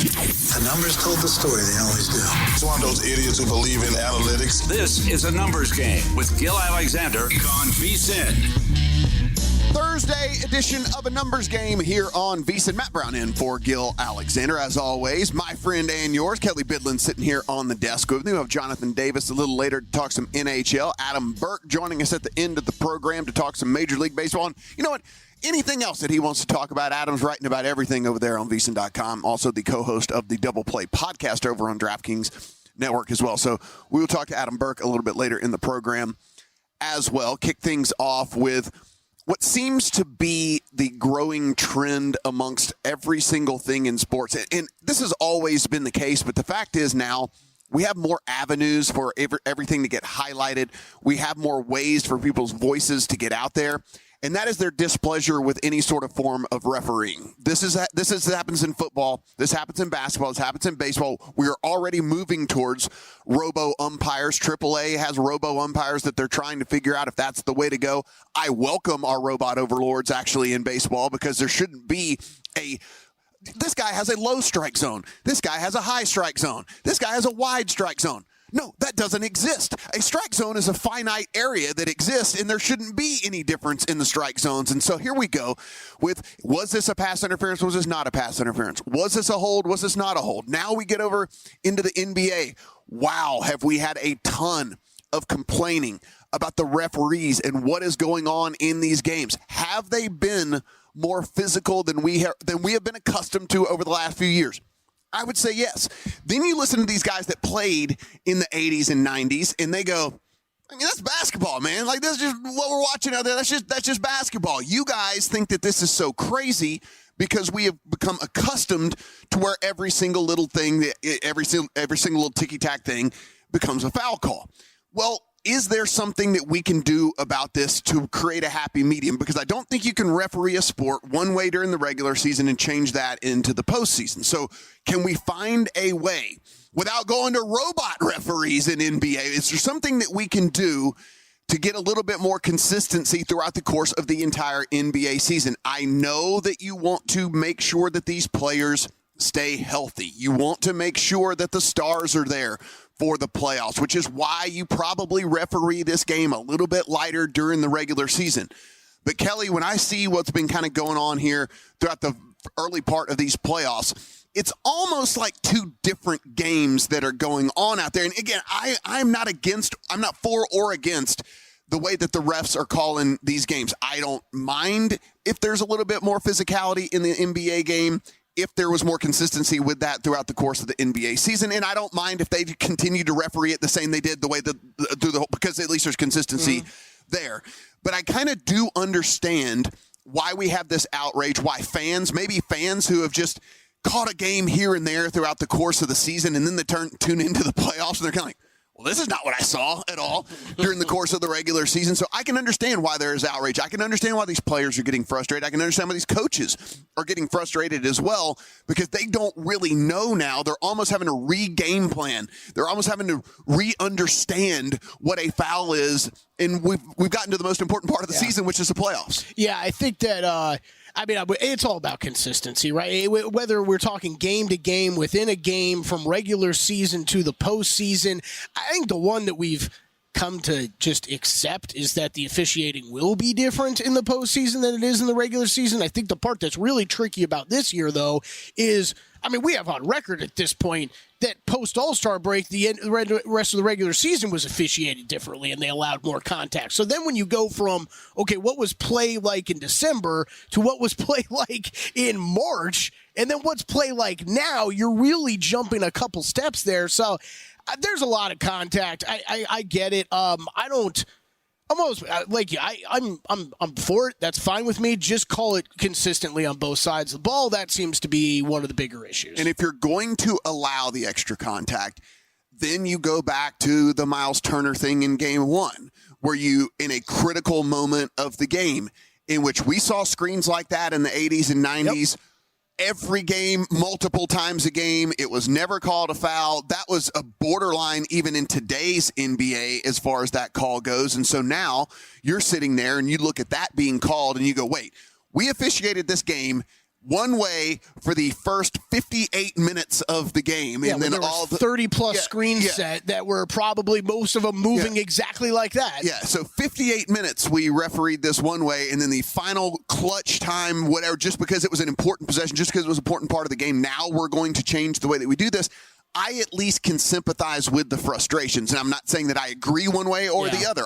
The numbers told the story. They always do. It's one of those idiots who believe in analytics. This is A Numbers Game with Gil Alexander on VSiN. Thursday edition of A Numbers Game here on VSiN. Matt Brown in for Gil Alexander. As always, my friend and yours, Kelley Bydlon, sitting here on the desk with me. We have Jonathan Davis a little later to talk some NHL. Adam Burke joining us at the end of the program to talk some Major League Baseball. And you know what? Anything else that he wants to talk about, Adam's writing about everything over there on VSiN.com. Also the co-host of the Double Play podcast over on DraftKings Network as well. So we will talk to Adam Burke a little bit later in the program as well. Kick things off with what seems to be the growing trend amongst every single thing in sports. And this has always been the case, but the fact is now we have more avenues for everything to get highlighted. We have more ways for people's voices to get out there. And that is their displeasure with any sort of form of refereeing. This happens in football. This happens in basketball. This happens in baseball. We are already moving towards robo-umpires. AAA has robo-umpires that they're trying to figure out if that's the way to go. I welcome our robot overlords actually in baseball because there shouldn't be this guy has a low strike zone. This guy has a high strike zone. This guy has a wide strike zone. No, that doesn't exist. A strike zone is a finite area that exists, and there shouldn't be any difference in the strike zones. And so here we go with, was this a pass interference? Was this not a pass interference? Was this a hold? Was this not a hold? Now we get over into the NBA. Wow, have we had a ton of complaining about the referees and what is going on in these games. Have they been more physical than we have been accustomed to over the last few years? I would say yes. Then you listen to these guys that played in the 80s and 90s, and they go, I mean, that's basketball, man. Like, that's just what we're watching out there. That's just basketball. You guys think that this is so crazy because we have become accustomed to where every single little thing, every single little ticky-tack thing becomes a foul call. Well, is there something that we can do about this to create a happy medium? Because I don't think you can referee a sport one way during the regular season and change that into the postseason. So can we find a way without going to robot referees in NBA? Is there something that we can do to get a little bit more consistency throughout the course of the entire NBA season? I know that you want to make sure that these players stay healthy. You want to make sure that the stars are there for the playoffs, which is why you probably referee this game a little bit lighter during the regular season. But Kelley, when I see what's been kind of going on here throughout the early part of these playoffs, it's almost like two different games that are going on out there. And again, I'm not for or against the way that the refs are calling these games. I don't mind if there's a little bit more physicality in the NBA game, if there was more consistency with that throughout the course of the NBA season. And I don't mind if they continue to referee it the same they did the way that through the whole, because at least there's consistency there. But I kind of do understand why we have this outrage, why maybe fans who have just caught a game here and there throughout the course of the season, and then they tune into the playoffs, and they're kind of like, well, this is not what I saw at all during the course of the regular season. So I can understand why there is outrage. I can understand why these players are getting frustrated. I can understand why these coaches are getting frustrated as well, because they don't really know now. They're almost having to re-game plan. They're almost having to re-understand what a foul is. And we've gotten to the most important part of the season, which is the playoffs. Yeah, I think that it's all about consistency, right? Whether we're talking game to game, within a game, from regular season to the postseason, I think the one that we've come to just accept is that the officiating will be different in the postseason than it is in the regular season. I think the part that's really tricky about this year, though, is, we have on record at this point that post-All-Star break, the rest of the regular season was officiated differently, and they allowed more contact. So then when you go from, okay, what was play like in December to what was play like in March, and then what's play like now, you're really jumping a couple steps there. So there's a lot of contact. I get it. I'm almost like you. I'm for it. That's fine with me. Just call it consistently on both sides of the ball. That seems to be one of the bigger issues. And if you're going to allow the extra contact, then you go back to the Miles Turner thing in Game 1, where you, in a critical moment of the game, in which we saw screens like that in the 80s and 90s. Yep. Every game, multiple times a game. It was never called a foul. That was a borderline even in today's NBA as far as that call goes. And so now you're sitting there and you look at that being called and you go, wait, we officiated this game. one way for the first 58 minutes of the game, and then there all the 30-plus screens set that were probably most of them moving exactly like that. Yeah, so 58 minutes we refereed this one way, and then the final clutch time, whatever, just because it was an important possession, just because it was an important part of the game, now we're going to change the way that we do this. I at least can sympathize with the frustrations, and I'm not saying that I agree one way or the other.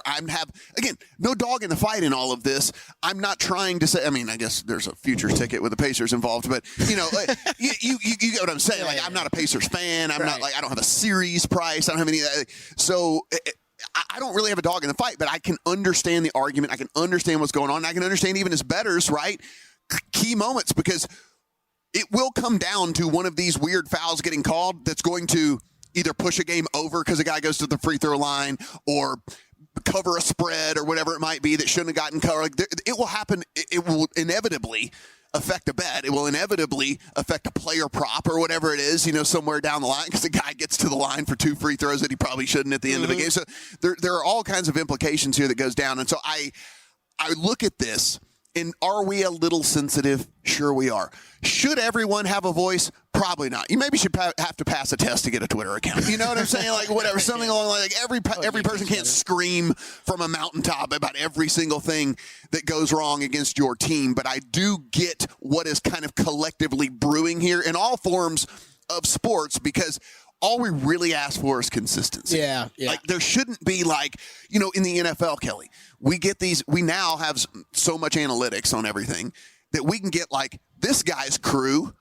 Again, no dog in the fight in all of this. I'm not trying to say, I mean, I guess there's a futures ticket with the Pacers involved, but, you you get what I'm saying. Like, I'm not a Pacers fan. I'm not, I don't have a series price. I don't have any of that. So I don't really have a dog in the fight, but I can understand the argument. I can understand what's going on. I can understand even as bettors, right? Key moments, because it will come down to one of these weird fouls getting called that's going to either push a game over because a guy goes to the free throw line, or cover a spread or whatever it might be that shouldn't have gotten covered. Like, it will happen. It will inevitably affect a bet. It will inevitably affect a player prop or whatever it is, somewhere down the line, because the guy gets to the line for 2 free throws that he probably shouldn't at the end of the game. So there are all kinds of implications here that goes down. And so I look at this. And are we a little sensitive? Sure we are. Should everyone have a voice? Probably not. You maybe should have to pass a test to get a Twitter account. You know what I'm saying? Like, whatever, something along like every person can't scream from a mountaintop about every single thing that goes wrong against your team. But I do get what is kind of collectively brewing here in all forms of sports, because all we really ask for is consistency. Yeah. Like, there shouldn't be in the NFL, Kelly, we now have so much analytics on everything that we can get this guy's crew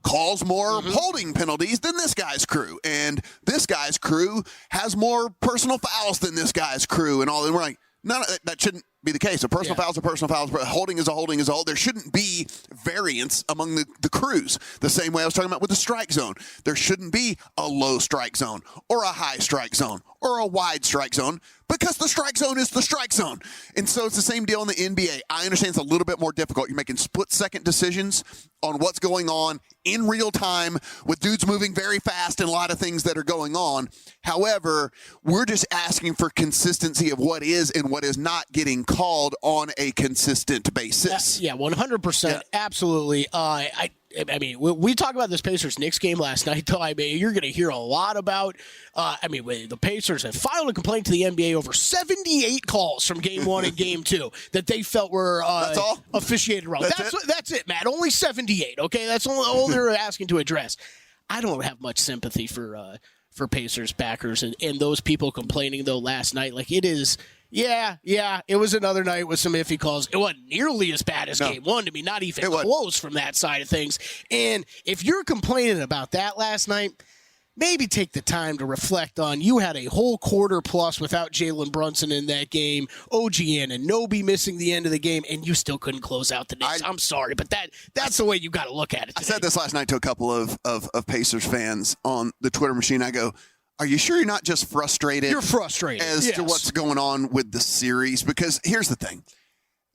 calls more holding penalties than this guy's crew, and this guy's crew has more personal fouls than this guy's crew, and all. And we're like, no, that shouldn't be the case. A personal foul is a personal foul. Holding is a holding is a hold. There shouldn't be variance among the crews. The same way I was talking about with the strike zone. There shouldn't be a low strike zone or a high strike zone or a wide strike zone, because the strike zone is the strike zone. And so it's the same deal in the NBA. I understand it's a little bit more difficult. You're making split-second decisions on what's going on in real time with dudes moving very fast and a lot of things that are going on. However, we're just asking for consistency of what is and what is not getting called on a consistent basis. Yeah, 100%. Yeah. Absolutely. I mean, we talked about this Pacers-Knicks game last night, though. I mean, you're going to hear a lot about, the Pacers have filed a complaint to the NBA over 78 calls from Game 1 and Game 2 that they felt were officiated wrong. That's it, Matt. Only 78, okay? That's all they're asking to address. I don't have much sympathy for Pacers backers and those people complaining, though, last night. Like, it is... Yeah, it was another night with some iffy calls. It wasn't nearly as bad as Game 1 to me, not even close from that side of things. And if you're complaining about that last night, maybe take the time to reflect on, you had a whole quarter plus without Jalen Brunson in that game, OG Anunoby missing the end of the game, and you still couldn't close out the Knicks. I'm sorry, but that's the way you got to look at it today. I said this last night to a couple of Pacers fans on the Twitter machine. I go, are you sure you're not just frustrated? You're frustrated. As to what's going on with the series? Because here's the thing.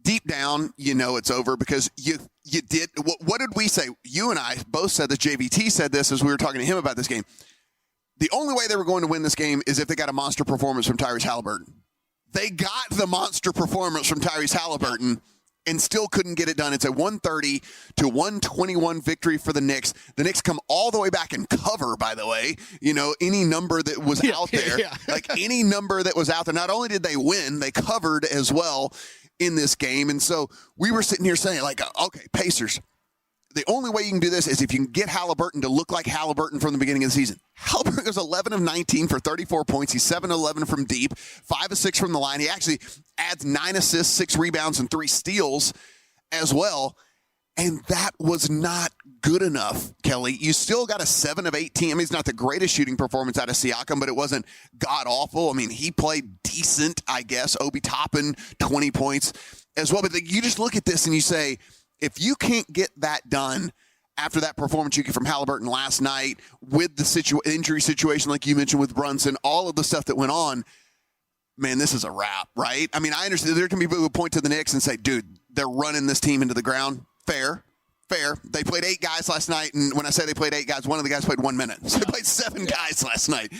Deep down, it's over, because you did. What did we say? You and I both said this. JVT said this as we were talking to him about this game. The only way they were going to win this game is if they got a monster performance from Tyrese Halliburton. They got the monster performance from Tyrese Halliburton and still couldn't get it done. It's a 130-121 victory for the Knicks. The Knicks come all the way back and cover, by the way. Any number that was out there. Any number that was out there. Not only did they win, they covered as well in this game. And so we were sitting here saying, okay, Pacers, the only way you can do this is if you can get Halliburton to look like Halliburton from the beginning of the season. Halliburton goes 11 of 19 for 34 points. He's 7 of 11 from deep, 5 of 6 from the line. He actually adds 9 assists, 6 rebounds, and 3 steals as well. And that was not good enough, Kelly. You still got a 7 of 18. I mean, it's not the greatest shooting performance out of Siakam, but it wasn't god-awful. I mean, he played decent, I guess. Obi Toppin, 20 points as well. But you just look at this and you say, if you can't get that done after that performance you get from Halliburton last night with the injury situation like you mentioned with Brunson, all of the stuff that went on, man, this is a wrap, right? I mean, I understand there can be people who point to the Knicks and say, dude, they're running this team into the ground. Fair. fair. They played 8 guys last night, and when I say they played 8 guys, one of the guys played 1 minute. So they played 7 guys last night,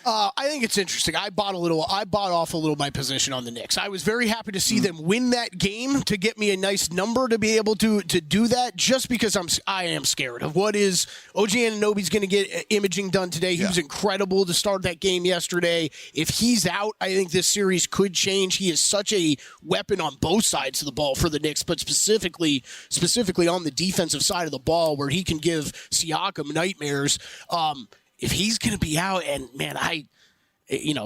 I think it's interesting. I bought off a little my position on the Knicks. I was very happy to see them win that game to get me a nice number to be able to do that, just because I am scared of what is OG Anunoby's going to get imaging done today. He was incredible to start that game yesterday. If he's out, I think this series could change. He is such a weapon on both sides of the ball for the Knicks, but specifically on the defensive side of the ball, where he can give Siakam nightmares. If he's going to be out, and man,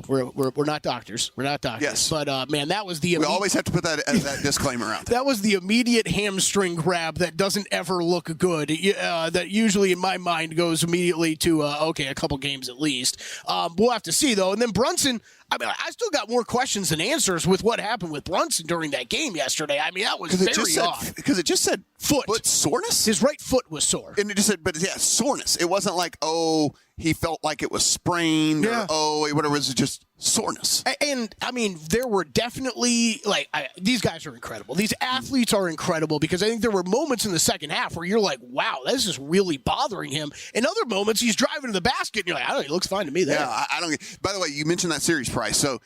we're not doctors. We're not doctors. Yes. But, man, that was the... We always have to put that disclaimer out there. That was the immediate hamstring grab that doesn't ever look good. That usually, in my mind, goes immediately to, a couple games at least. We'll have to see, though. And then Brunson... I still got more questions than answers with what happened with Brunson during that game yesterday. That was very odd. Because it just said foot soreness? His right foot was sore. And it just said, soreness. It wasn't like, he felt like it was sprained or, whatever. It was just soreness. And, there were definitely, these guys are incredible. These athletes are incredible, because I think there were moments in the second half where you're like, wow, this is really bothering him. And other moments, he's driving to the basket, and you're like, I don't know, he looks fine to me there. Yeah, I don't. By the way, you mentioned that series price. So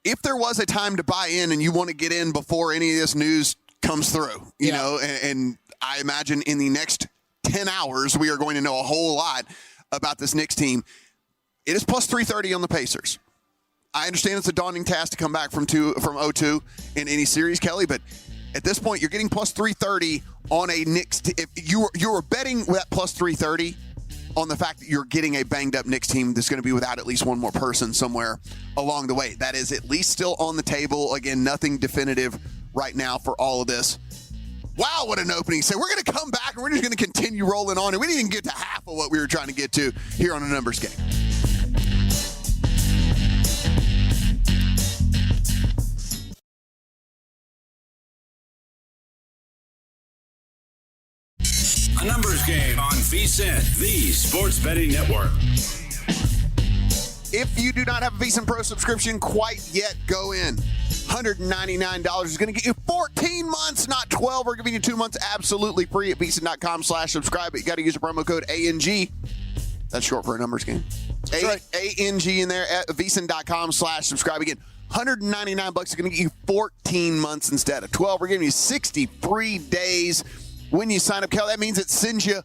if there was a time to buy in and you want to get in before any of this news comes through, you know, and I imagine in the next 10 hours, we are going to know a whole lot about this Knicks team. It is plus 330 on the Pacers. I understand it's a daunting task to come back from 0-2 in any series, Kelly, but at this point, you're getting plus 330 on a Knicks. If you were betting that plus 330 on the fact that you're getting a banged-up Knicks team that's going to be without at least one more person somewhere along the way. That is at least still on the table. Again, nothing definitive right now for all of this. Wow, what an opening. So we're going to come back, and we're just going to continue rolling on. And we didn't even get to half of what we were trying to get to here on a numbers game. A numbers game on VSiN, the sports betting network. If you do not have a VSiN Pro subscription quite yet, go in. $199 is going to get you 14 months, not 12. We're giving you 2 months absolutely free at VSiN.com/subscribe. But you got to use the promo code ANG. That's short for a numbers game. ANG in there at VSiN.com/subscribe. Again, $199 is going to get you 14 months instead of 12. We're giving you 60 free days when you sign up, Kel. That means it sends you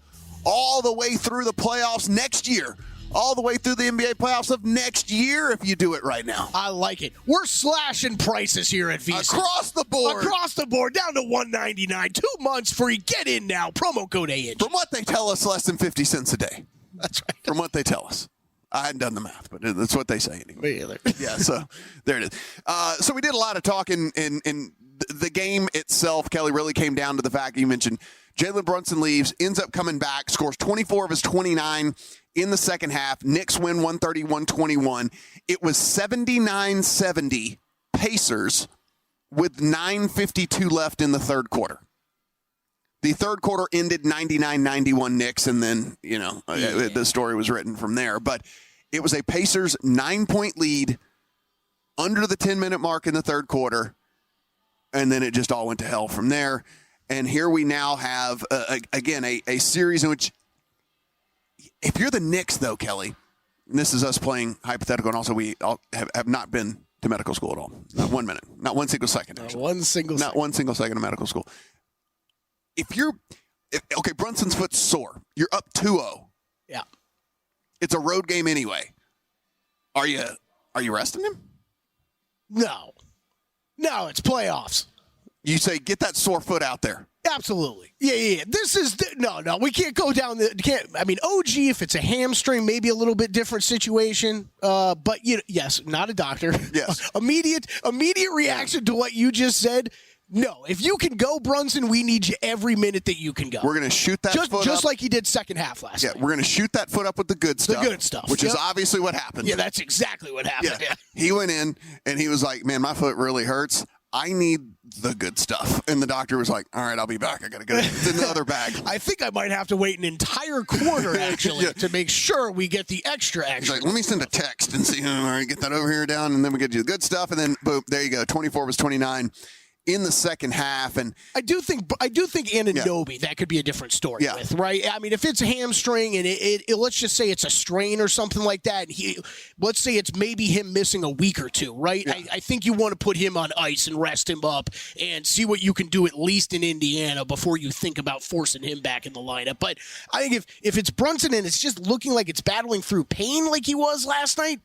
all the way through the playoffs next year. All the way through the NBA playoffs of next year if you do it right now. I like it. We're slashing prices here at VSiN. Across the board. Across the board, down to $199. 2 months free. Get in now. Promo code ANG. From what they tell us, less than 50 cents a day. That's right. From what they tell us. I hadn't done the math, but that's what they say anyway. Me either. Yeah, so there it is. So we did a lot of talk in the game itself. Kelly, really came down to the fact that you mentioned Jalen Brunson leaves, ends up coming back, scores 24 of his 29 in the second half. Knicks win 131-21. It was 79-70 Pacers with 9:52 left in the third quarter. The third quarter ended 99-91 Knicks, and then, the story was written from there. But it was a Pacers 9-point lead under the 10-minute mark in the third quarter, and then it just all went to hell from there. And here we now have, a series in which, if you're the Knicks, though, Kelly, and this is us playing hypothetical, and also we all have not been to medical school at all. Not 1 minute. Not one single second, actually. Not one single second of medical school. Okay, Brunson's foot's sore. You're up 2-0. Yeah. It's a road game anyway. Are you resting him? No, it's playoffs. You say, get that sore foot out there. Absolutely. Yeah. This is no. We can't go down OG, if it's a hamstring, maybe a little bit different situation. But yes, not a doctor. Yes. Immediate reaction to what you just said. No, if you can go, Brunson, we need you every minute that you can go. We're going to shoot that foot up. Just like he did second half last night. Yeah, we're going to shoot that foot up with the good stuff. The good stuff. Which is obviously what happened. Yeah, that's exactly what happened. Yeah. He went in, and he was like, man, my foot really hurts. I need the good stuff. And the doctor was like, all right, I'll be back. I got to go. It's in the other bag. I think I might have to wait an entire quarter, actually, to make sure we get the extra. He's like, let me send a text and see, all right, get that over here down, and then we get you the good stuff. And then, boom, there you go. 24 was 29 in the second half. And I do think Anunoby, that could be a different story with, right? I mean, if it's a hamstring and it let's just say it's a strain or something like that, and let's say it's maybe him missing a week or two, right? Yeah. I think you want to put him on ice and rest him up and see what you can do at least in Indiana before you think about forcing him back in the lineup. But I think if it's Brunson and it's just looking like it's battling through pain like he was last night,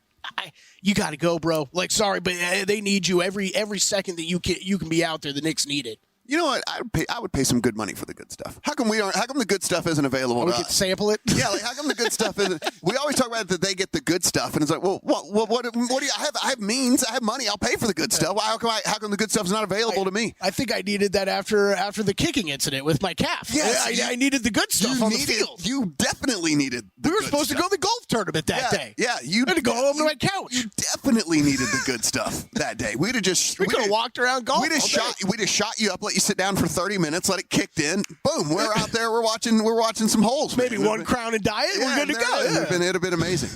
you got to go, bro. Like, sorry, but they need you every second that you can be out there. The Knicks need it. You know what? I would pay some good money for the good stuff. How come the good stuff isn't available? We could sample it. Yeah, like how come the good stuff isn't? We always talk about that they get the good stuff, and it's like, well, what do you? I have means. I have money. I'll pay for the good stuff. How come the good stuff's not available to me? I think I needed that after the kicking incident with my calf. Yes, I needed the good stuff on the field. You definitely needed. We were supposed to go to the golf tournament that day. Yeah, you had to go home to my couch. You definitely needed the good stuff that day. We could have walked around golf. We just shot you up, let you sit down for 30 minutes, let it kicked in. Boom, we're out there. We're watching some holes. Maybe one crown and diet. We're good to go. It'd have been amazing.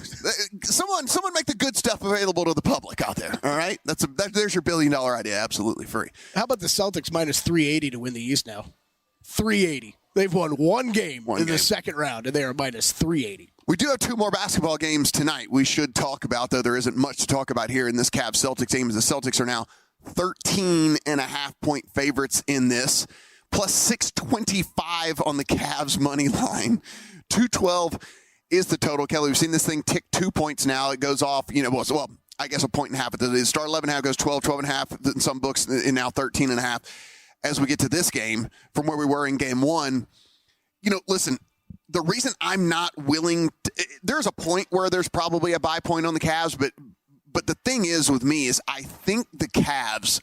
Someone make the good stuff available to the public out there. All right, there's your $1 billion idea. Absolutely free. How about the Celtics minus 380 to win the East now? 380. They've won one game in the second round, and they are minus 380. We do have 2 more basketball games tonight. We should talk about, though there isn't much to talk about here in this Cavs-Celtics game, as the Celtics are now 13.5-point favorites in this, plus 625 on the Cavs money line. 212 is the total. Kelly, we've seen this thing tick 2 points now. It goes off, I guess a point and a half. It start 11.5, goes 12, 12.5 in some books, and now 13.5. As we get to this game, from where we were in game 1, listen, the reason I'm not willing there's a point where there's probably a buy point on the Cavs, but the thing is with me is I think the Cavs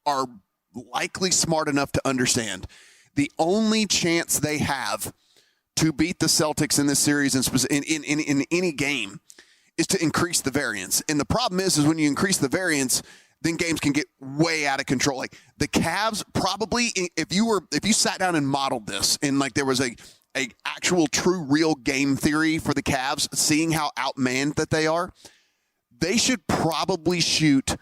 are likely smart enough to understand the only chance they have to beat the Celtics in this series in any game is to increase the variance. And the problem is when you increase the variance, then games can get way out of control. Like the Cavs probably, if you sat down and modeled this and like there was a actual true real game theory for the Cavs, seeing how outmanned that they are, they should probably shoot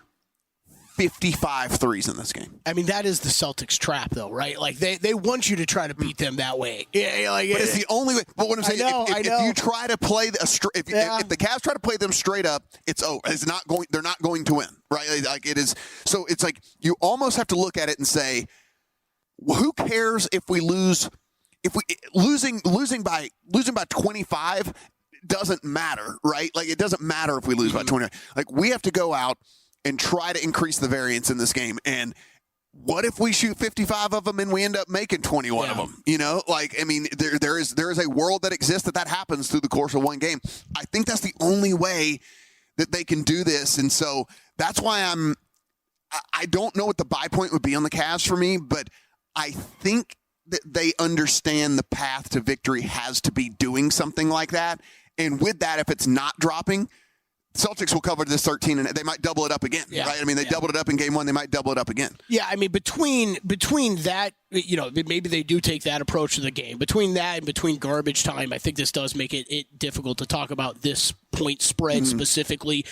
55 threes in this game. I mean, that is the Celtics trap, though, right? Like, they want you to try to beat them that way. Yeah, but it's the only way. But what I'm saying, if you try to play if the Cavs try to play them straight up, it's over. They're not going to win, right? Like it is. So it's like you almost have to look at it and say, well, who cares if we lose? If we losing by 25 doesn't matter, right? Like it doesn't matter if we lose by 25. Like we have to go out and try to increase the variance in this game. And what if we shoot 55 of them and we end up making 21 of them? I mean, there is a world that exists that happens through the course of one game. I think that's the only way that they can do this. And so that's why I don't know what the buy point would be on the Cavs for me, but I think that they understand the path to victory has to be doing something like that. And with that, if it's not dropping, Celtics will cover this 13, and they might double it up again, right? I mean, they doubled it up in game 1. They might double it up again. Yeah, I mean, between that, maybe they do take that approach to the game. Between that and between garbage time, I think this does make it difficult to talk about this point spread specifically.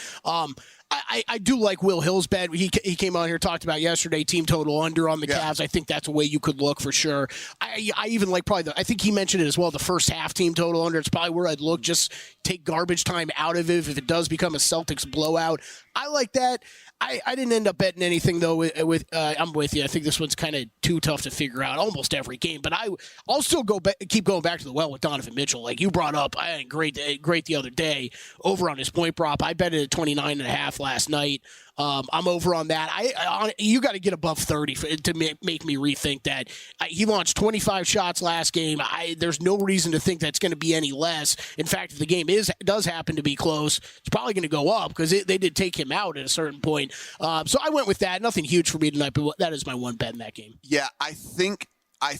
I do like Will Hill's bet. He came on here, talked about yesterday, team total under on the Cavs. I think that's a way you could look for sure. I even like I think he mentioned it as well, the first half team total under. It's probably where I'd look. Just take garbage time out of it if it does become a Celtics blowout. I like that. I didn't end up betting anything, though. I'm with you. I think this one's kind of too tough to figure out almost every game. But I'll still keep going back to the well with Donovan Mitchell. Like you brought up, I had great the other day over on his point prop. I bet it at 29.5 last night. I'm over on that. You got to get above 30 to make me rethink that. He launched 25 shots last game. There's no reason to think that's going to be any less. In fact, if the game does happen to be close, it's probably going to go up because they did take him out at a certain point. So I went with that. Nothing huge for me tonight, but that is my one bet in that game. Yeah, I think I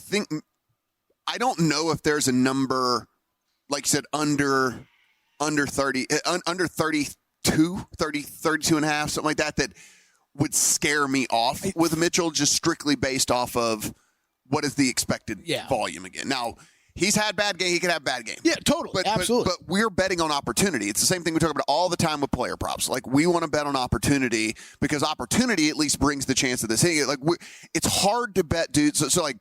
don't know if there's a number, like you said, under 30, under 32, 32 and a half, something like that would scare me off with Mitchell, just strictly based off of what is the expected volume again. Now, He's had bad game. He can have bad game. Yeah, totally. Absolutely. But we're betting on opportunity. It's the same thing we talk about all the time with player props. Like, we want to bet on opportunity because opportunity at least brings the chance of this hitting. Like, it's hard to bet, dude. So like,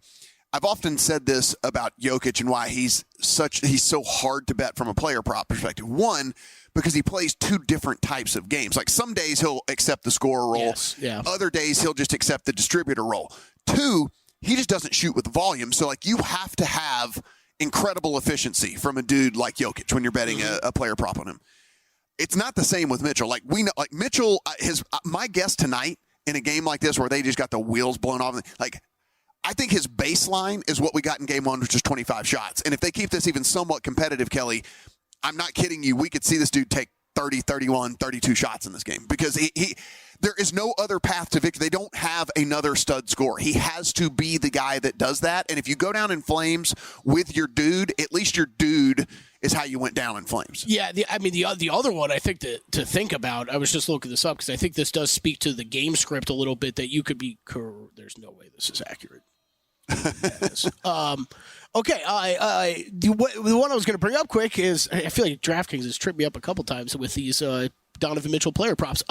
I've often said this about Jokic and why he's so hard to bet from a player prop perspective. One, because he plays two different types of games. Like, some days he'll accept the scorer role. Yes, yeah. Other days he'll just accept the distributor role. Two, he just doesn't shoot with volume. So, like, you have to have incredible efficiency from a dude like Jokic when you're betting a player prop on him. It's not the same with Mitchell. Like, we know, like, Mitchell, my guess tonight in a game like this where they just got the wheels blown off, like, I think his baseline is what we got in game one, which is 25 shots. And if they keep this even somewhat competitive, Kelly, I'm not kidding you, we could see this dude take 30, 31, 32 shots in this game because there is no other path to victory. They don't have another stud scorer. He has to be the guy that does that. And if you go down in flames with your dude, at least your dude is how you went down in flames. Yeah, the other one I think to think about, I was just looking this up because I think this does speak to the game script a little bit that you could be there's no way this is accurate. Okay, the one I was going to bring up quick is I feel like DraftKings has tripped me up a couple times with these Donovan Mitchell player props.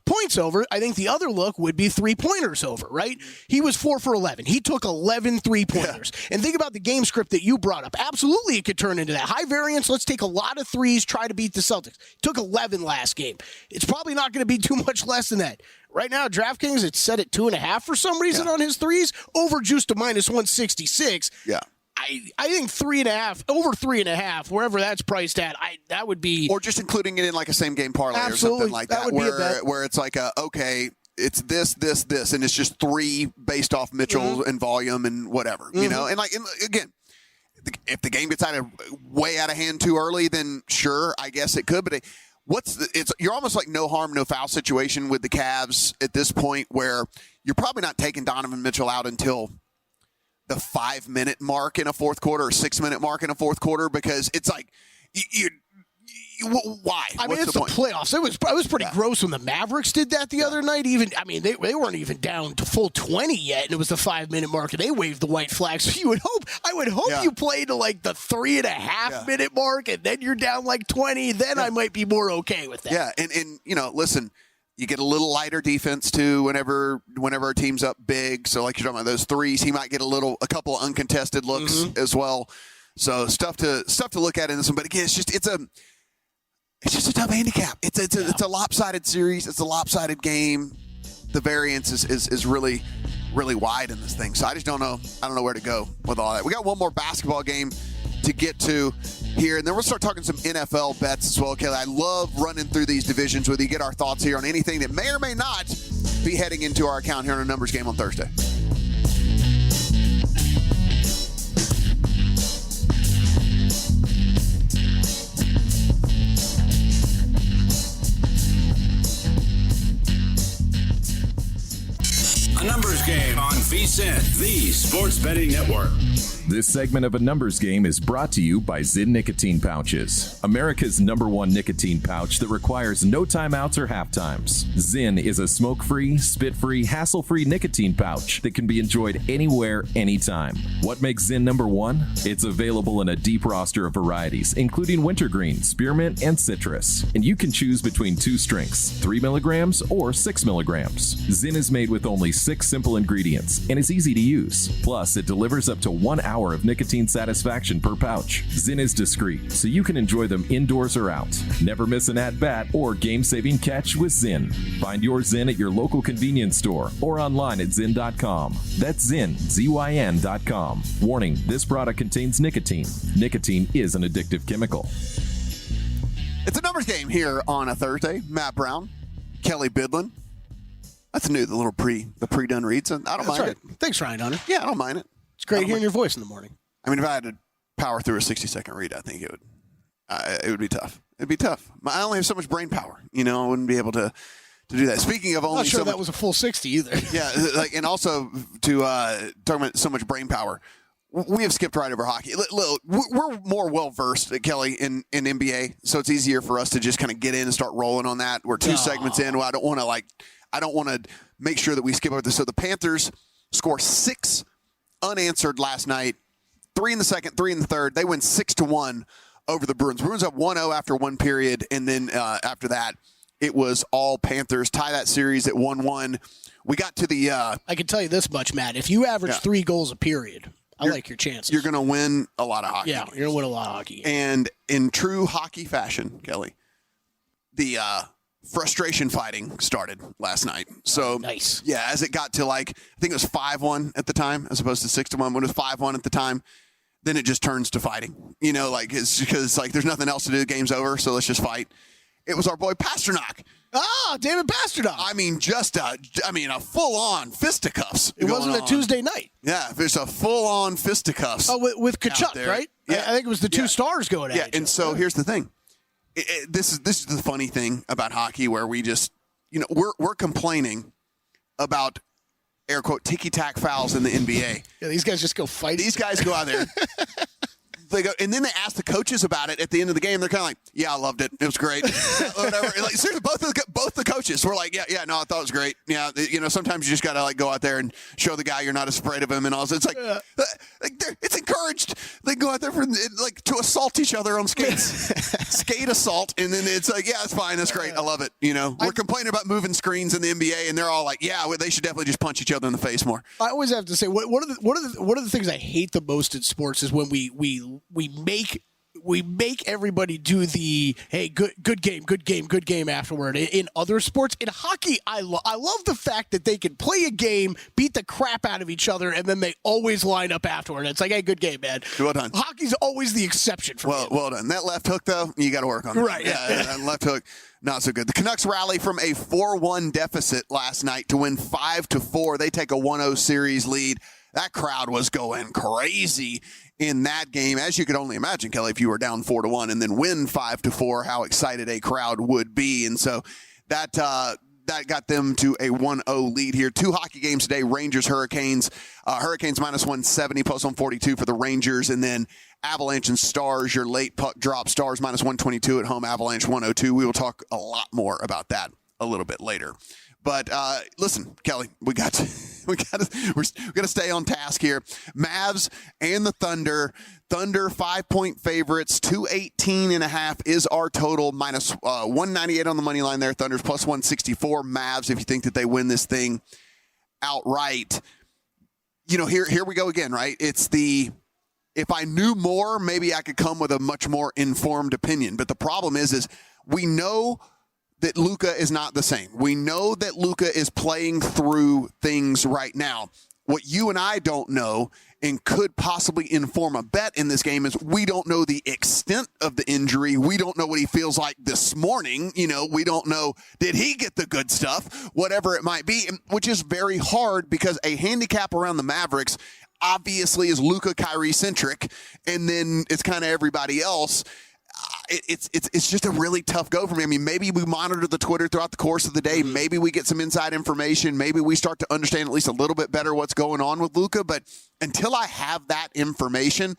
Points over, I think the other look would be 3-pointers over, right? He was 4 for 11. He took 11 3-pointers. Yeah. And think about the game script that you brought up. Absolutely, it could turn into that. High variance, let's take a lot of threes, try to beat the Celtics. Took 11 last game. It's probably not going to be too much less than that. Right now, DraftKings, it's set at 2.5 for some reason on his threes. Over juiced to -166. Yeah. I think 3.5, over 3.5, wherever that's priced at, that would be. Or just including it in like a same game parlay or something like that, would be a bet. Where it's like, okay, it's this, and it's just 3 based off Mitchell and volume and whatever, you know? And again, if the game gets way out of hand too early, then sure, I guess it could. But you're almost like no harm, no foul situation with the Cavs at this point where you're probably not taking Donovan Mitchell out until the 5-minute mark in a fourth quarter or 6-minute mark in a fourth quarter because it's like, why? I mean, it's the playoffs. It was pretty gross when the Mavericks did that the other night. They weren't even down to full 20 yet, and it was the 5-minute mark, and they waved the white flag. So I would hope you play to like the 3.5-minute mark, and then you're down like 20. Then I might be more okay with that. Yeah, and listen. You get a little lighter defense too whenever our team's up big. So like you're talking about those threes, he might get a couple of uncontested looks as well. So stuff to look at in this one. But again, it's just a tough handicap. It's a lopsided series. It's a lopsided game. The variance is really, really wide in this thing. So I just don't know. I don't know where to go with all that. We got one more basketball game to get to here, and then we'll start talking some NFL bets as well. Kelly, I love running through these divisions with you, get our thoughts here on anything that may or may not be heading into our account here on a numbers game on Thursday. A numbers game on VSiN, the sports betting network. This segment of A Numbers Game is brought to you by Zyn Nicotine Pouches, America's #1 nicotine pouch that requires no timeouts or half times. Zyn is a smoke-free, spit-free, hassle-free nicotine pouch that can be enjoyed anywhere, anytime. What makes Zyn #1? It's available in a deep roster of varieties, including wintergreen, spearmint, and citrus. And you can choose between 2 strengths, 3 milligrams or 6 milligrams. Zyn is made with only 6 simple ingredients and is easy to use. Plus, it delivers up to 1 hour of nicotine satisfaction per pouch. Zyn is discreet, so you can enjoy them indoors or out. Never miss an at-bat or game-saving catch with Zyn. Find your Zyn at your local convenience store or online at Zyn.com. That's Zyn, ZYN.com. Warning, this product contains nicotine. Nicotine is an addictive chemical. It's a numbers game here on a Thursday. Matt Brown, Kelley Bydlon. That's new, the pre-done reads. I don't mind it. Thanks, Ryan Hunter. Yeah, I don't mind it. It's great hearing your voice in the morning. I mean, if I had to power through a 60-second read, I think it would be tough. It'd be tough. I only have so much brain power. I wouldn't be able to do that. Speaking of only, I'm not sure that was a full 60 either. Yeah, and also to talking about so much brain power, we have skipped right over hockey. We're more well versed, Kelly, in NBA, so it's easier for us to just kind of get in and start rolling on that. We're 2 segments in. Well, I don't want to make sure that we skip over this. So the Panthers score 6 unanswered last night 3 in the second, 3 in the third. They win 6-1 over the Bruins. Bruins up 1-0 after one period, and then after that, it was all Panthers. Tie that series at 1-1. We got to the I can tell you this much, Matt. If you average 3 goals a period, I like your chances. You're going to win a lot of hockey. Yeah, you're going to win a lot of hockey games. And in true hockey fashion, Kelly, the frustration fighting started last night. So, nice. Yeah, as it got to I think it was 5-1 at the time as opposed to 6-1. When it was 5-1 at the time, then it just turns to fighting. It's because there's nothing else to do. The game's over, so let's just fight. It was our boy Pasternak. Ah, David Pasternak. I mean, a full-on fisticuffs. It wasn't a Tuesday night. Yeah, there's a full-on fisticuffs. Oh, with Kachuk, right? Yeah. I think it was the 2 stars going at it. Yeah, and so here's the thing. This is the funny thing about hockey, where we just, we're complaining about air quote ticky-tack fouls in the NBA. Yeah, these guys just go fight. These guys go out there. They go, and then they ask the coaches about it at the end of the game. They're kind of like, "Yeah, I loved it. It was great." Whatever. Seriously, both the coaches were like, "Yeah, no, I thought it was great." Yeah, sometimes you just gotta go out there and show the guy you're not afraid of him, and all. It's like, it's encouraged. They go out there to assault each other on skates, skate assault, and then it's like, "Yeah, it's fine. That's great. I love it." We're complaining about moving screens in the NBA, and they're all like, "Yeah, they should definitely just punch each other in the face more." I always have to say, one of the things I hate the most in sports is when we make everybody do the good game afterward. In other sports, in hockey, I love the fact that they can play a game, beat the crap out of each other, and then they always line up afterward. It's like, hey, good game, man. Well done. Hockey's always the exception for me. Well done. That left hook, though, you got to work on that. Right. Yeah, that left hook, not so good. The Canucks rally from a 4-1 deficit last night to win 5-4. They take a 1-0 series lead. That crowd was going crazy in that game, as you could only imagine, Kelly, if you were down 4-1 and then win 5-4, how excited a crowd would be. And so that got them to a 1-0 lead here. 2 hockey games today, Rangers, Hurricanes. Hurricanes minus 170, plus 142 for the Rangers. And then Avalanche and Stars, your late puck drop. Stars minus 122 at home, Avalanche 102. We will talk a lot more about that a little bit later. But listen, Kelly, we got to stay on task here. Mavs and the Thunder. Thunder 5-point favorites. 218.5 is our total. Minus 198 on the money line there. Thunder's plus 164. Mavs, if you think that they win this thing outright. Here we go again, right? It's if I knew more, maybe I could come with a much more informed opinion. But the problem is we know that Luka is not the same. We know that Luka is playing through things right now. What you and I don't know, and could possibly inform a bet in this game, is we don't know the extent of the injury. We don't know what he feels like this morning. We don't know, did he get the good stuff? Whatever it might be, which is very hard because a handicap around the Mavericks obviously is Luka Kyrie-centric, and then it's kind of everybody else. It's just a really tough go for me. I mean, maybe we monitor the Twitter throughout the course of the day. Maybe we get some inside information. Maybe we start to understand at least a little bit better what's going on with Luka. But until I have that information,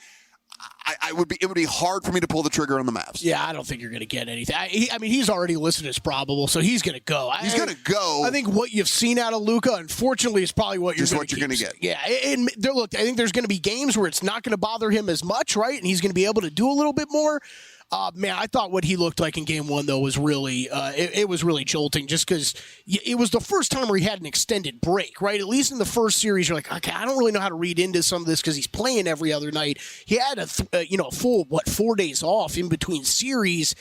it would be hard for me to pull the trigger on the Mavs. Yeah, I don't think you're going to get anything. I mean, he's already listed as probable, so he's going to go. He's going to go. I think what you've seen out of Luka, unfortunately, is probably what you're going to get. Yeah, and look, I think there's going to be games where it's not going to bother him as much, right? And he's going to be able to do a little bit more. Man, I thought what he looked like in game 1, though, was really it was really jolting, just because it was the first time where he had an extended break, right? At least in the first series, you're like, okay, I don't really know how to read into some of this because he's playing every other night. He had a full 4 days off in between series.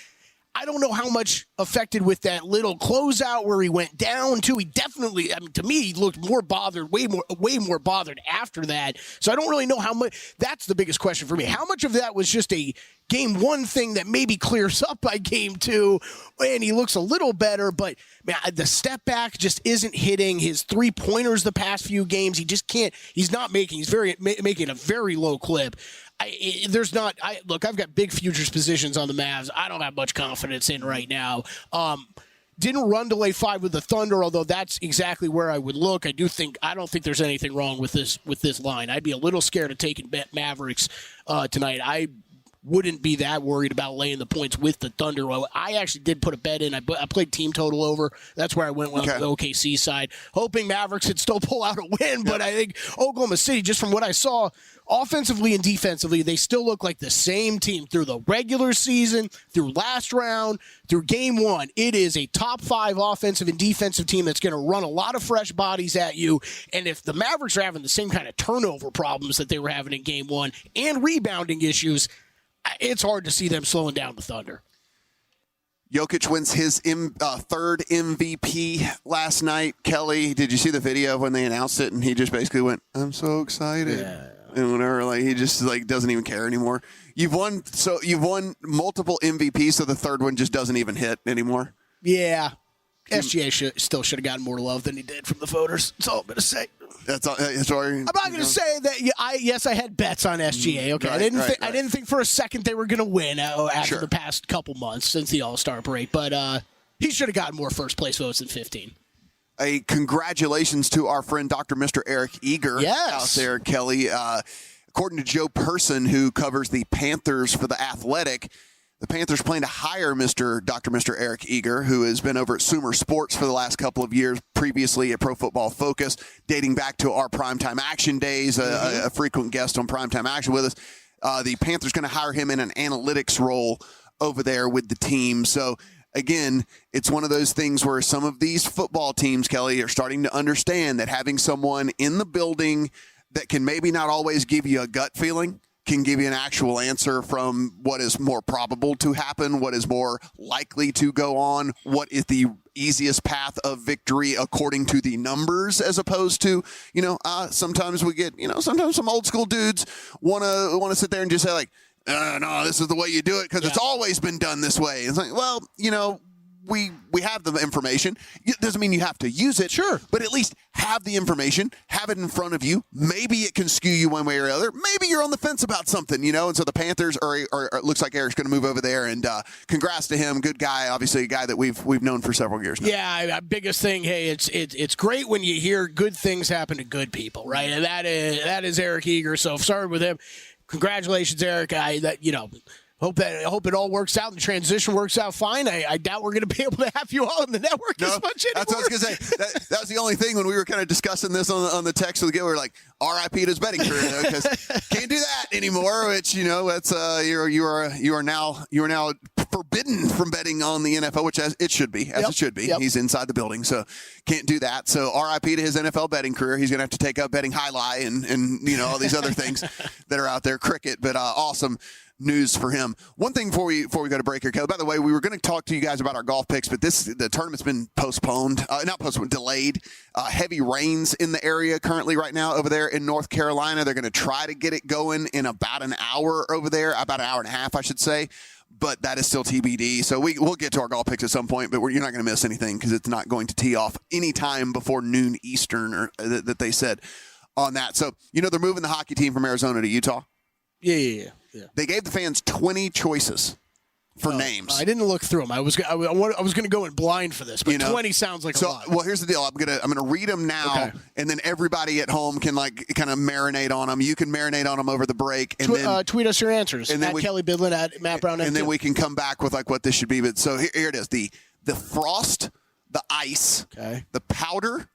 I don't know how much affected with that little closeout where he went down to. He definitely, to me, he looked more bothered, way more bothered after that. So I don't really know how much. That's the biggest question for me. How much of that was just a game 1 thing that maybe clears up by game 2, and he looks a little better, but man, the step back just isn't hitting. His 3-pointers the past few games, he just can't. He's not making. He's making a very low clip. Look, I've got big futures positions on the Mavs. I don't have much confidence in right now. Didn't run delay 5 with the Thunder, although that's exactly where I would look. I don't think there's anything wrong with this line. I'd be a little scared of taking Mavericks tonight. I wouldn't be that worried about laying the points with the Thunder. Well, I actually did put a bet in. I played team total over. That's where I went on the OKC side, hoping Mavericks would still pull out a win. But I think Oklahoma City, just from what I saw, offensively and defensively, they still look like the same team through the regular season, through last round, through game one. It is a top 5 offensive and defensive team that's going to run a lot of fresh bodies at you. And if the Mavericks are having the same kind of turnover problems that they were having in game one and rebounding issues, it's hard to see them slowing down the Thunder. Jokic wins his third MVP last night. Kelly, did you see the video when they announced it? And he just basically went, "I'm so excited." Yeah. And whenever, he just doesn't even care anymore. You've won multiple MVPs, so the third one just doesn't even hit anymore. Yeah. SGA still should have gotten more love than he did from the voters. That's all I'm going to say. That's all. Sorry. I'm not going to say that. I had bets on SGA. Okay, Right, I didn't think for a second they were going to win after the past couple months since the All-Star break. But he should have gotten more first-place votes than 15. A congratulations to our friend Dr. Mr. Eric Eager out there, Kelly. According to Joe Person, who covers the Panthers for The Athletic, the Panthers plan to hire Dr. Mr. Eric Eager, who has been over at Sumer Sports for the last couple of years, previously at Pro Football Focus, dating back to our Primetime Action days, a frequent guest on Primetime Action with us. The Panthers going to hire him in an analytics role over there with the team. So, again, it's one of those things where some of these football teams, Kelly, are starting to understand that having someone in the building that can maybe not always give you a gut feeling can give you an actual answer from what is more probable to happen, what is more likely to go on, what is the easiest path of victory according to the numbers, as opposed to, sometimes we get, sometimes some old school dudes want to sit there and just say no, this is the way you do it because it's always been done this way. It's like, well, we have the information. It doesn't mean you have to use it. Sure. But at least have the information, have it in front of you. Maybe it can skew you one way or the other. Maybe you're on the fence about something, And so the Panthers are it looks like Eric's going to move over there, and congrats to him. Good guy, obviously a guy that we've known for several years now. Yeah, biggest thing, hey, it's great when you hear good things happen to good people, right? And that is Eric Eager. So started with him. Congratulations, Eric. Hope it all works out and the transition works out fine. I doubt we're going to be able to have you all in the network as much anymore. That's what I was going to say. That was the only thing when we were kind of discussing this on the text with the game. We were like, R.I.P. to his betting career, because can't do that anymore. Which that's you are now forbidden from betting on the NFL, which it should be. Yep. He's inside the building, so can't do that. So R.I.P. to his NFL betting career. He's going to have to take up betting highlight and all these other things that are out there. Cricket, but awesome news for him. One thing before we go to break here, Kelly. By the way, we were going to talk to you guys about our golf picks, but the tournament's been delayed. Heavy rains in the area currently right now over there in North Carolina. They're going to try to get it going in about an hour over there, about an hour and a half, I should say. But that is still TBD. So we'll get to our golf picks at some point, but you're not going to miss anything because it's not going to tee off any time before noon Eastern that they said on that. So, they're moving the hockey team from Arizona to Utah. Yeah. They gave the fans 20 choices for names. I didn't look through them. I was going to go in blind for this, but 20 sounds like a lot. Well, here's the deal. I'm gonna read them now, and then everybody at home can kind of marinate on them. You can marinate on them over the break, and then tweet us your answers. And at Kelley Bydlon, at Matt Brown, and then we can come back with what this should be. But so here it is: the frost, the ice, the powder.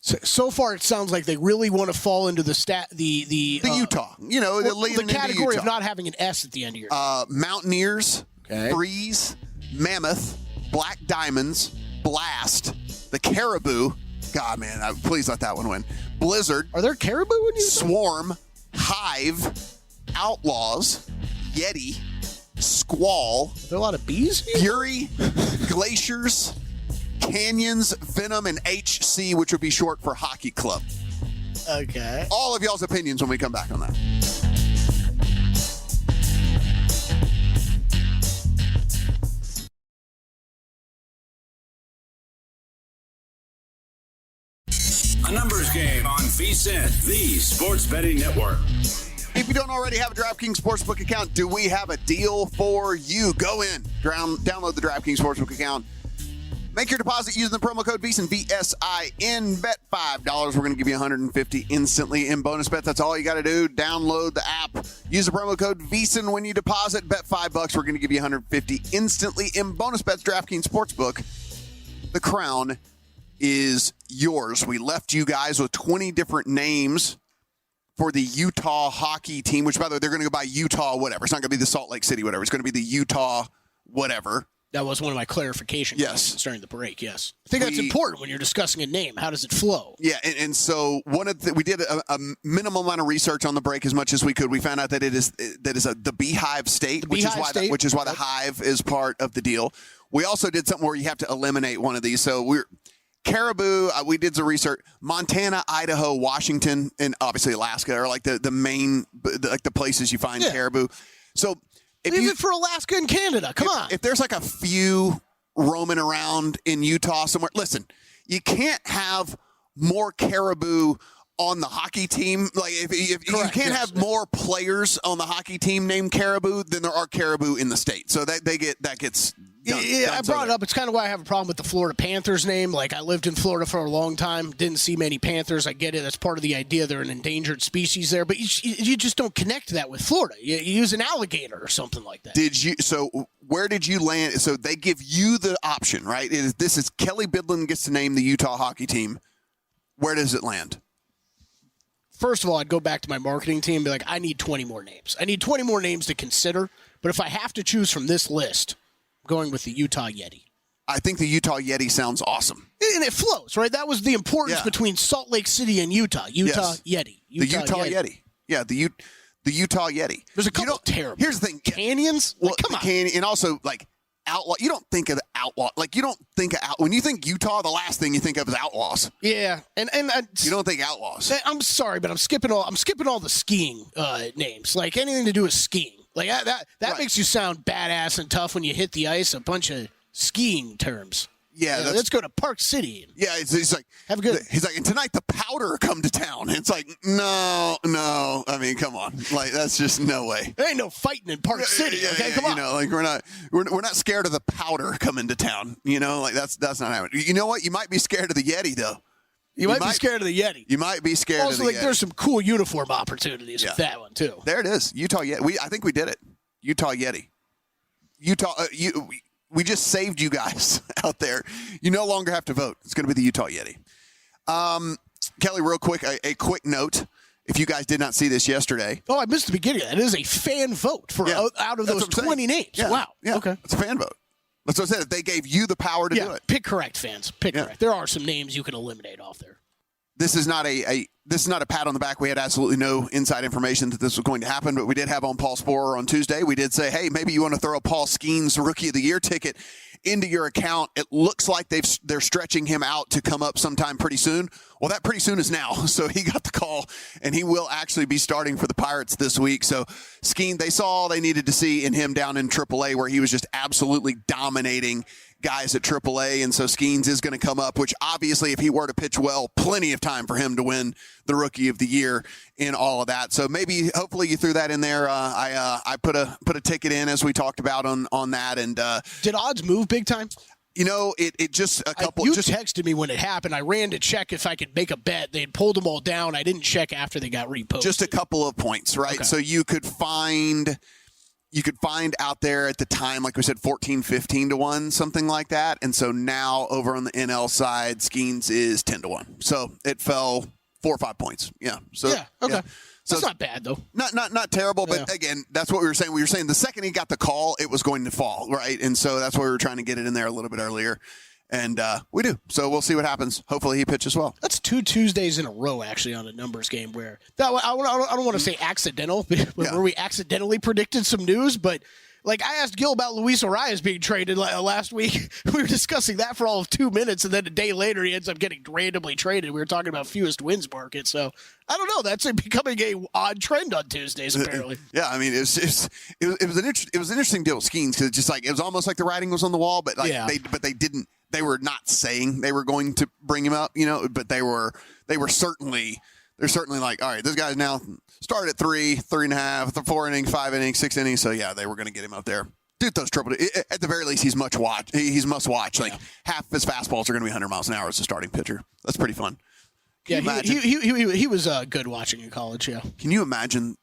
So far, it sounds like they really want to fall into the Utah. The category of not having an S at the end of your Mountaineers, Freeze, Mammoth, Black Diamonds, Blast, the Caribou. God, man, please let that one win. Blizzard. Are there caribou in Utah? Swarm, Hive, Outlaws, Yeti, Squall. Are there a lot of bees here? Fury, Glaciers, Canyons, Venom, and HC, which would be short for Hockey Club. Okay. All of y'all's opinions when we come back on that. A numbers game on VSiN, the sports betting network. If you don't already have a DraftKings Sportsbook account, do we have a deal for you? Go in, download the DraftKings Sportsbook account. Make your deposit using the promo code VSIN, V-S-I-N. Bet $5. We're going to give you $150 instantly in bonus bets. That's all you got to do. Download the app. Use the promo code VSIN when you deposit. Bet $5. We're going to give you $150 instantly in bonus bets. DraftKings Sportsbook. The crown is yours. We left you guys with 20 different names for the Utah hockey team, which, by the way, they're going to go by Utah whatever. It's not going to be the Salt Lake City whatever. It's going to be the Utah whatever. That was one of my clarifications during the break, yes. I think that's We- important when you're discussing a name. How does it flow? Yeah, and so we did a minimal amount of research on the break as much as we could. We found out that it is the Beehive State, which is why the Hive is part of the deal. We also did something where you have to eliminate one of these. So Caribou, we did some research. Montana, Idaho, Washington, and obviously Alaska are like the main the places you find caribou. So Leave it for Alaska and Canada. Come on. If there's like a few roaming around in Utah somewhere, listen, you can't have more caribou on the hockey team. Like if you can't have more players on the hockey team named Caribou than there are caribou in the state. So that gets done. Yeah, I brought it up. It's kind of why I have a problem with the Florida Panthers name. Like, I lived in Florida for a long time, didn't see many Panthers. I get it. That's part of the idea. They're an endangered species there. But you just don't connect that with Florida. You use an alligator or something like that. So where did you land? So they give you the option, right? This is Kelley Bydlon gets to name the Utah hockey team. Where does it land? First of all, I'd go back to my marketing team and be like, I need 20 more names. I need 20 more names to consider. But if I have to choose from this list, I'm going with the Utah Yeti. I think the Utah Yeti sounds awesome. And it flows, right? That was the importance between Salt Lake City and Utah. Yeti. The Utah Yeti. Yeah, the Utah Yeti. There's a couple terrible. Here's the thing. Canyons? Well, come on. Canyon, and also, like, outlaw. You don't think of the outlaw. Like, you don't think of when you think Utah, the last thing you think of is outlaws. Yeah, and you don't think outlaws. I'm sorry, but I'm skipping all the skiing names. Like, anything to do with skiing. Like that makes you sound badass and tough when you hit the ice. A bunch of skiing terms. Yeah, let's go to Park City. Yeah, he's like, have a good. He's like, and tonight the Powder come to town. It's like, no. I mean, come on, like that's just no way. There ain't no fighting in Park City. Okay, come on. You know, like we're not scared of the Powder coming to town. You know, like that's not happening. You know what? You might be scared of the Yeti though. You might be scared of the Yeti. You might be scared also, of the Yeti. There's some cool uniform opportunities with that one too. There it is, Utah Yeti. I think we did it. Utah Yeti. Utah. We just saved you guys out there. You no longer have to vote. It's going to be the Utah Yeti. Kelly, real quick, a quick note. If you guys did not see this yesterday. Oh, I missed the beginning. That is a fan vote for out of those 20 names. Yeah. Wow. Yeah. Okay. It's a fan vote. That's what I said. They gave you the power to do it. Pick correct, fans. Pick correct. There are some names you can eliminate off there. This is not a pat on the back. We had absolutely no inside information that this was going to happen, but we did have on Paul Sporer on Tuesday. We did say, hey, maybe you want to throw a Paul Skeens Rookie of the Year ticket into your account. It looks like they're stretching him out to come up sometime pretty soon. Well, that pretty soon is now. So he got the call, and he will actually be starting for the Pirates this week. So Skeen, they saw all they needed to see in him down in AAA, where he was just absolutely dominating guys at AAA, and so Skeens is going to come up, which obviously if he were to pitch well, plenty of time for him to win the Rookie of the Year in all of that. So maybe, hopefully you threw that in there. I put a ticket in as we talked about on that. And did odds move big time? You know, it just a couple. You texted me when it happened. I ran to check if I could make a bet. They had pulled them all down. I didn't check after they got reposted. Just a couple of points, right? Okay. So you could find out there at the time, like we said, 14, 15 to 1, something like that. And so now over on the NL side, Skeens is 10 to 1. So it fell 4 or 5 points. Yeah. So yeah. Okay. Yeah. So that's not bad though. Not terrible, but again, that's what we were saying. We were saying the second he got the call, it was going to fall, right? And so that's why we were trying to get it in there a little bit earlier. And we do. So we'll see what happens. Hopefully he pitches well. That's 2 Tuesdays in a row, actually, on a numbers game where I don't want to say accidental, where we accidentally predicted some news. But, like, I asked Gil about Luis Arias being traded last week. We were discussing that for all of 2 minutes, and then a day later he ends up getting randomly traded. We were talking about fewest wins market. So, I don't know. That's becoming a odd trend on Tuesdays, apparently. Yeah, I mean, it was an interesting deal with Skeens because just like it was almost like the writing was on the wall, but like they didn't. They were not saying they were going to bring him up, you know, but they're certainly like, all right, this guy's now started at 3.5, 4 innings, 5 innings, 6 innings. So yeah, they were going to get him up there. Dude throws triple. At the very least, he's must watch. Like half his fastballs are going to be 100 miles an hour as a starting pitcher. That's pretty fun. He was good watching in college. Yeah. Can you imagine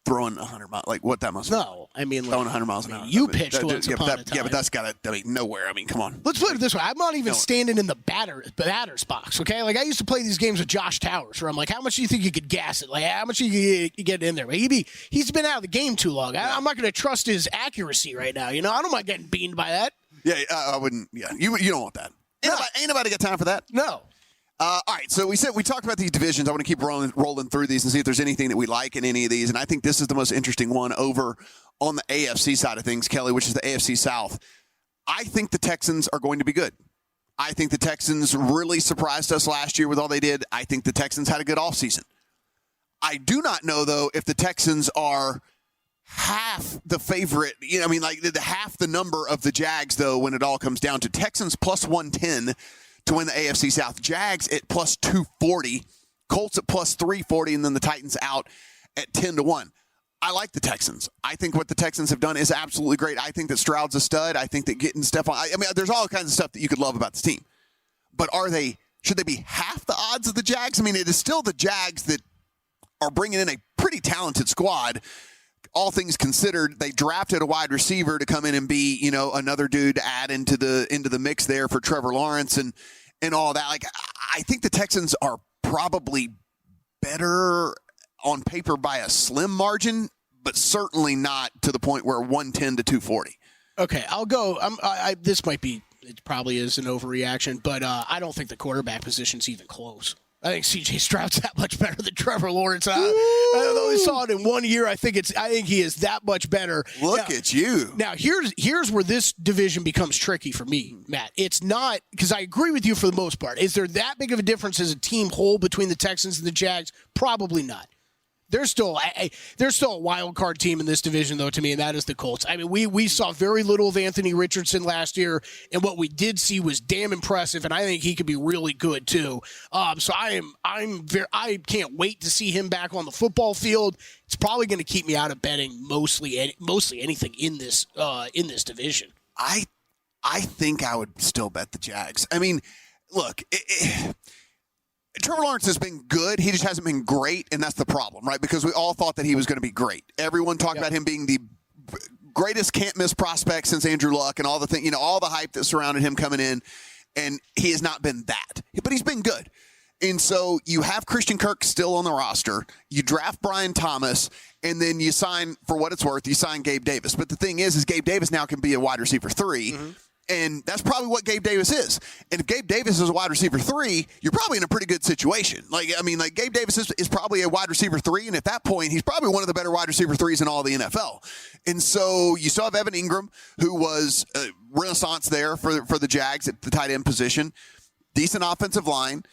throwing 100 miles? Like what that must be? No, I mean throwing 100 miles an hour. You pitched once upon a time. Yeah, but that's got to. I mean, nowhere. I mean, come on. Let's put it this way: I'm not even standing in the batter's box. Okay, like I used to play these games with Josh Towers, where I'm like, how much do you think you could gas it? Like, how much do you get in there? But he's been out of the game too long. I'm not going to trust his accuracy right now. You know, I don't mind getting beamed by that. Yeah, I wouldn't. Yeah, you don't want that. Ain't nobody got time for that. No. All right, so we talked about these divisions. I want to keep rolling through these and see if there's anything that we like in any of these. And I think this is the most interesting one over on the AFC side of things, Kelly, which is the AFC South. I think the Texans are going to be good. I think the Texans really surprised us last year with all they did. I think the Texans had a good offseason. I do not know, though, if the Texans are half the favorite. You know, I mean, like half the number of the Jags, though, when it all comes down to Texans plus 110 to win the AFC South. Jags at plus 240, Colts at plus 340, and then the Titans out at 10-1. I like the Texans. I think what the Texans have done is absolutely great. I think that Stroud's a stud. I think that getting Stephon, I mean, there's all kinds of stuff that you could love about this team. But should they be half the odds of the Jags? I mean, it is still the Jags that are bringing in a pretty talented squad. All things considered, they drafted a wide receiver to come in and be, you know, another dude to add into the mix there for Trevor Lawrence and all that. Like, I think the Texans are probably better on paper by a slim margin, but certainly not to the point where 110 to 240. Okay, I'll go. This might be, it probably is an overreaction, but I don't think the quarterback position's even close. I think C.J. Stroud's that much better than Trevor Lawrence. I only saw it in 1 year. I think he is that much better. Look at you. Now here's where this division becomes tricky for me, Matt. It's not, because I agree with you for the most part. Is there that big of a difference as a team whole between the Texans and the Jags? Probably not. There's still a wild card team in this division, though, to me, and that is the Colts. I mean, we saw very little of Anthony Richardson last year, and what we did see was damn impressive, and I think he could be really good too. So I can't wait to see him back on the football field. It's probably going to keep me out of betting mostly anything in this division. I think I would still bet the Jags. I mean, look. Trevor Lawrence has been good. He just hasn't been great, and that's the problem, right? Because we all thought that he was going to be great. Everyone talked about him being the greatest can't-miss prospect since Andrew Luck and all the thing, you know, all the hype that surrounded him coming in, and he has not been that. But he's been good. And so you have Christian Kirk still on the roster. You draft Brian Thomas, and then you sign, for what it's worth, you sign Gabe Davis. But the thing is Gabe Davis now can be a wide receiver 3. Mm-hmm. And that's probably what Gabe Davis is. And if Gabe Davis is a wide receiver 3, you're probably in a pretty good situation. Gabe Davis is probably a wide receiver 3, and at that point, he's probably one of the better wide receiver 3s in all the NFL. And so you still have Evan Ingram, who was a renaissance there for the Jags at the tight end position. Decent offensive line.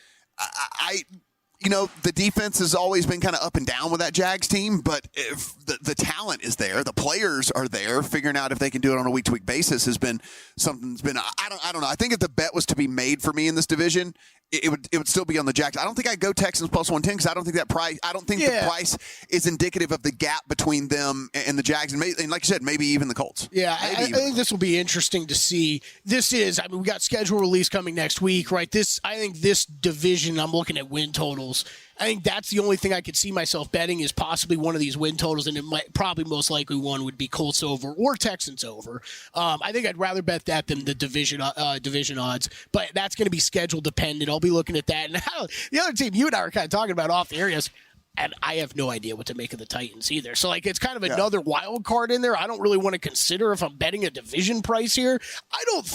The defense has always been kind of up and down with that Jags team, but if the talent is there, the players are there. Figuring out if they can do it on a week-to-week basis has been something that's been. I don't know. I think if the bet was to be made for me in this division, it would still be on the Jags. I don't think I'd go Texans plus 110 because I don't think that price. I don't think the price is indicative of the gap between them and the Jags, and like you said, maybe even the Colts. Yeah, I think this will be interesting to see. We got schedule release coming next week, right? I think this division. I'm looking at win totals. I think that's the only thing I could see myself betting is possibly one of these win totals, and it might probably most likely one would be Colts over or Texans over. I think I'd rather bet that than the division odds, but that's going to be schedule dependent. I'll be looking at that. And the other team you and I were kind of talking about off the air is, and I have no idea what to make of the Titans either. So, it's kind of another wild card in there. I don't really want to consider if I'm betting a division price here.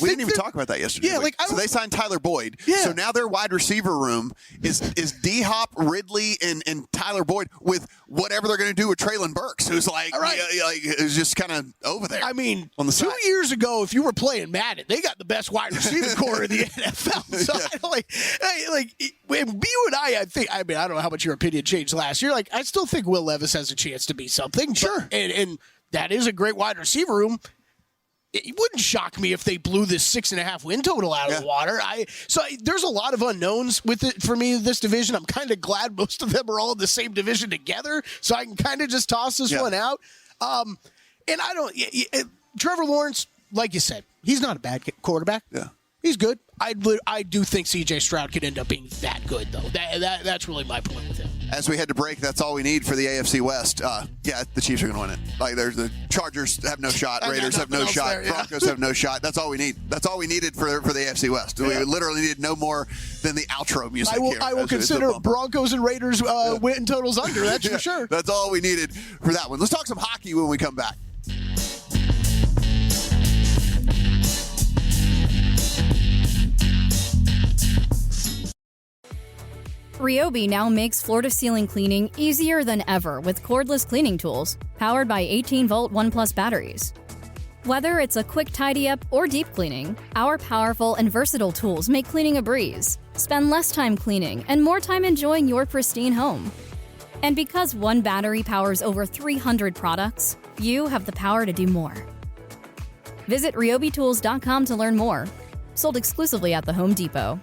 We didn't even talk about that yesterday. Yeah, so they signed Tyler Boyd. Yeah. So now their wide receiver room is D-Hop, Ridley, and Tyler Boyd with whatever they're going to do with Traylon Burks, who's is just kind of over there. I mean, on the 2 side. years ago, if you were playing Madden, they got the best wide receiver core in the NFL. So you and I think. I mean, I don't know how much your opinion changed last year. I still think Will Levis has a chance to be something. Sure. And that is a great wide receiver room. It wouldn't shock me if they blew this 6.5 win total out of the water. There's a lot of unknowns with it for me, this division. I'm kind of glad most of them are all in the same division together, so I can kind of just toss this one out. And I don't. Trevor Lawrence, like you said, he's not a bad quarterback. Yeah. He's good. I do think C.J. Stroud could end up being that good, though. That's really my point with him. As we head to break, that's all we need for the AFC West. Yeah, the Chiefs are going to win it. Like, there's the Chargers have no shot. Raiders have no shot. There, yeah. Broncos have no shot. That's all we need. That's all we needed for the AFC West. We literally needed no more than the outro music here. I will consider Broncos and Raiders win totals under. That's for sure. That's all we needed for that one. Let's talk some hockey when we come back. Ryobi now makes floor-to-ceiling cleaning easier than ever with cordless cleaning tools powered by 18-volt ONE+ batteries. Whether it's a quick tidy-up or deep cleaning, our powerful and versatile tools make cleaning a breeze. Spend less time cleaning and more time enjoying your pristine home. And because one battery powers over 300 products, you have the power to do more. Visit ryobitools.com to learn more. Sold exclusively at the Home Depot.